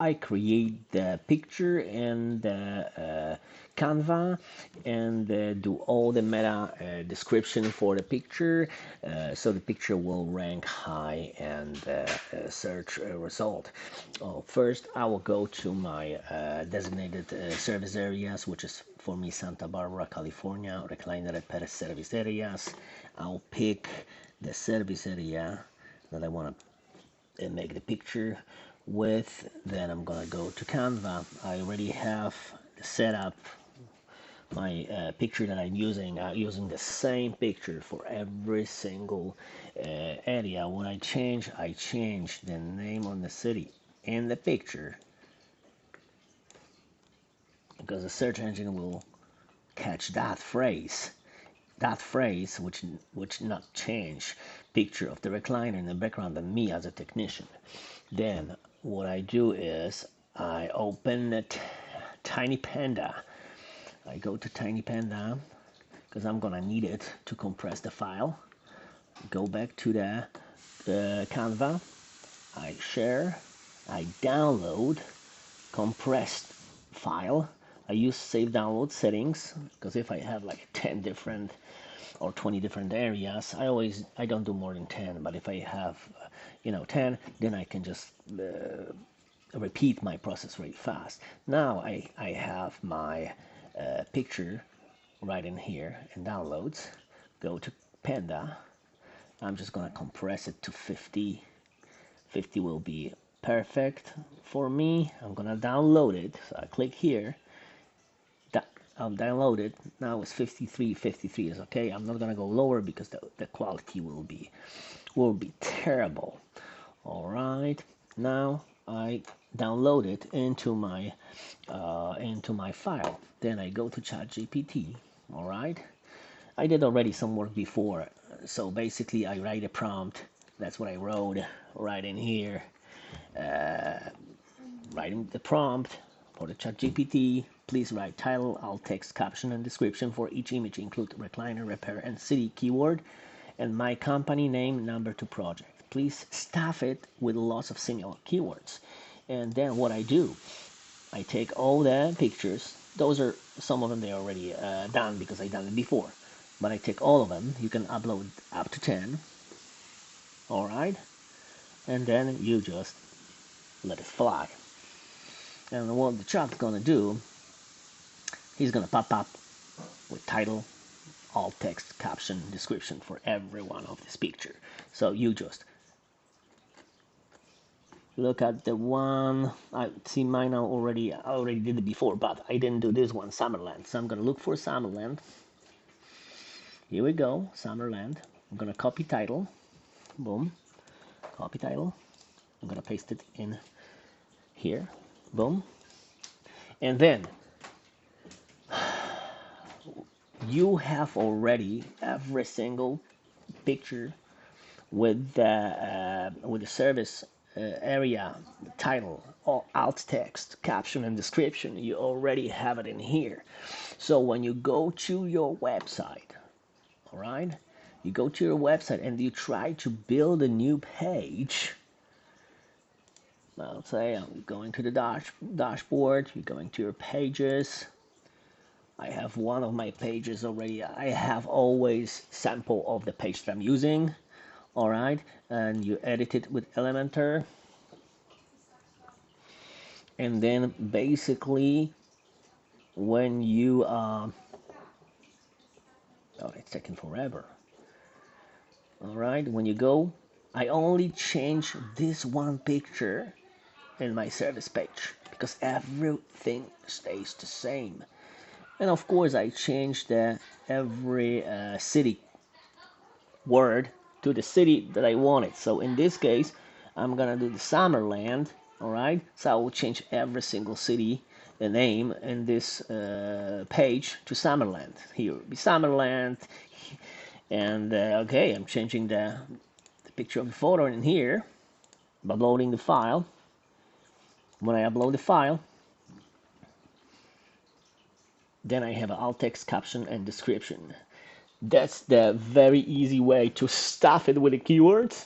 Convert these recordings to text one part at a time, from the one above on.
I create the picture and the Canva and do all the meta description for the picture, so the picture will rank high and search result. First, I will go to my designated service areas, which is for me Santa Barbara, California, Recliner repair service areas. I'll pick the service area that I want to make the picture with. Then I'm gonna go to Canva. I already have the setup my picture that I'm using the same picture for every single area. When I change the name on the city in the picture, because the search engine will catch that phrase which not change picture of the recliner in the background and me as a technician. Then what I do is I open the Tiny Panda. I go to Tiny Panda because I'm gonna need it to compress the file. Go back to the Canva. I share. I download compressed file. I use save download settings because if I have like 10 different or 20 different areas, I don't do more than 10. But if I have 10, then I can just repeat my process very fast. Now I have my picture right in here in downloads. Go to Panda. I'm just gonna compress it to 50. 50 will be perfect for me. I'm gonna download it. So I click here. I'll download it. Now it's 53. 53 is okay. I'm not gonna go lower because the quality will be terrible. All right. Now I download it into my file. Then I go to ChatGPT. All right. I did already some work before. So basically, I write a prompt. That's what I wrote right in here. Writing the prompt for the ChatGPT. Please write title, alt text, caption, and description for each image. Include recliner, repair, and city keyword, and my company name, number to project. Please staff it with lots of similar keywords. And then what I do, I take all the pictures. Those are some of them they are already done because I done it before. But I take all of them. You can upload up to 10. All right, and then you just let it fly. And what the chat's gonna do, he's gonna pop up with title, alt text, caption, description for every one of this picture. So you just look at the one. I see mine already. I already did it before, but I didn't do this one, Summerland. So I'm gonna look for Summerland. Here we go, Summerland. I'm gonna copy title. Boom. Copy title. I'm gonna paste it in here. Boom. And then you have already every single picture with the service area, the title, or alt text, caption, and description. You already have it in here. So when you go to your website, all right, you go to your website and you try to build a new page. Let's say I'm going to the dashboard. You're going to your pages. I have one of my pages already. I have always sample of the page that I'm using. All right, and you edit it with Elementor. And then basically when you oh, it's taking forever. All right, when you go, I only change this one picture in my service page because everything stays the same. And of course, I change every city word to the city that I wanted. So in this case, I'm gonna do the Summerland. All right. So I will change every single city, the name in this page to Summerland. Here will be Summerland, and okay, I'm changing the picture of the photo in here, uploading the file. When I upload the file, then I have an alt text, caption, and description. That's the very easy way to stuff it with the keywords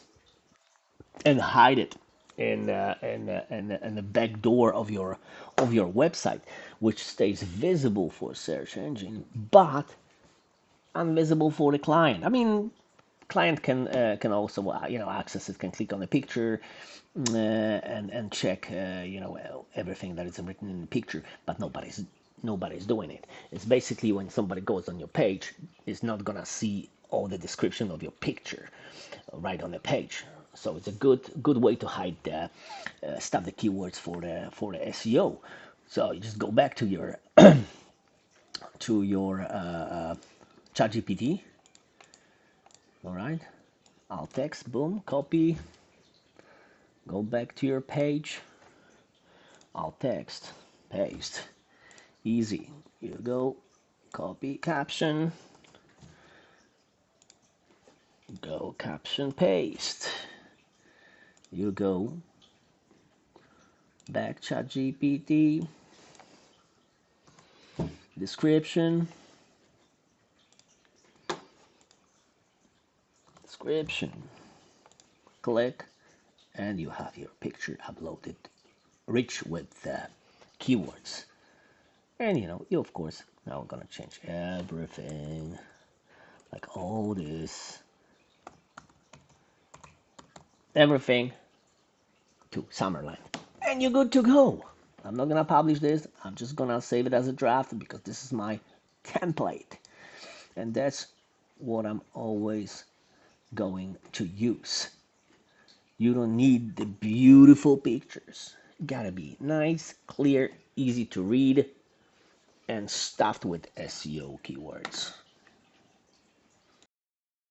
and hide it. in the back door of your website, which stays visible for search engine, but invisible for the client. I mean, client can also access it, can click on the picture and check everything that is written in the picture, but nobody's doing it. It's basically when somebody goes on your page, is not gonna see all the description of your picture right on the page. So it's a good way to hide the stuff, the keywords for the SEO. So you just go back to your ChatGPT. All right, alt text, boom, copy, go back to your page, alt text, paste, easy. You go, copy caption, go caption, paste. You go back ChatGPT, description, click, and you have your picture uploaded, rich with keywords. And you of course, now I'm gonna change everything, like all this, everything to Summerland, and you're good to go. I'm not gonna publish this. I'm just gonna save it as a draft because this is my template, and that's what I'm always going to use. You don't need the beautiful pictures. Gotta be nice, clear, easy to read, and stuffed with SEO keywords.